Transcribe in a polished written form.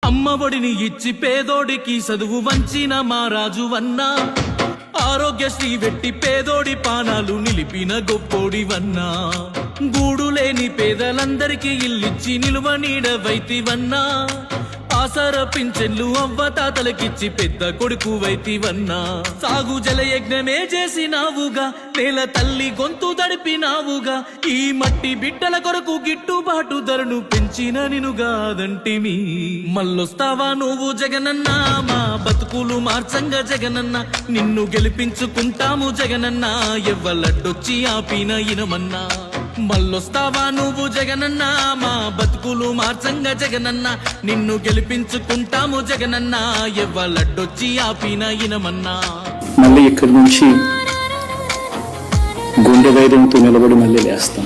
అమ్మ ఒడిని ఇచ్చి పేదోడికి చదువు వంచిన మా రాజువన్నా, ఆరోగ్యశ్రీ వెట్టి పేదోడి పానాలు నిలిపిన గొప్పోడివన్నా, గూడు లేని పేదలందరికీ ఇల్లిచ్చి నిలువ నీడవైతివన్నా, ఆసర పింఛన్లు అవ్వ తాతలకిచ్చి పెద్ద కొడుకు వైతివన్నా, సాగు జలయజ్ఞమే చేసినావుగా, నేల తల్లి గొంతు దడిపినావుగా, ఈ మట్టి బిడ్డల కొరకు గిట్టుబాటు ధరను పెంచిన నినుగాదంటిమి. మళ్ళొస్తావా నువ్వు జగనన్న, మా బతుకులు మార్చంగా జగనన్న, నిన్ను గెలిపించుకుంటాము జగనన్న, ఎవ్వలడ్డొచ్చి ఆపిన ఇనమన్నా. మళ్ళొస్తావా నువ్వు జగనన్న, మా బతుకులు మార్చంగా జగనన్న, నిన్ను గెలిపించుకుంటాము జగనన్న, ఎవ్వలడ్డొచ్చి ఆపిన ఇనమన్నా. మళ్ళీ ఇక్కడి నుంచి గుండె ధైర్యంతో నిలబడి మళ్ళీ లేస్తాం.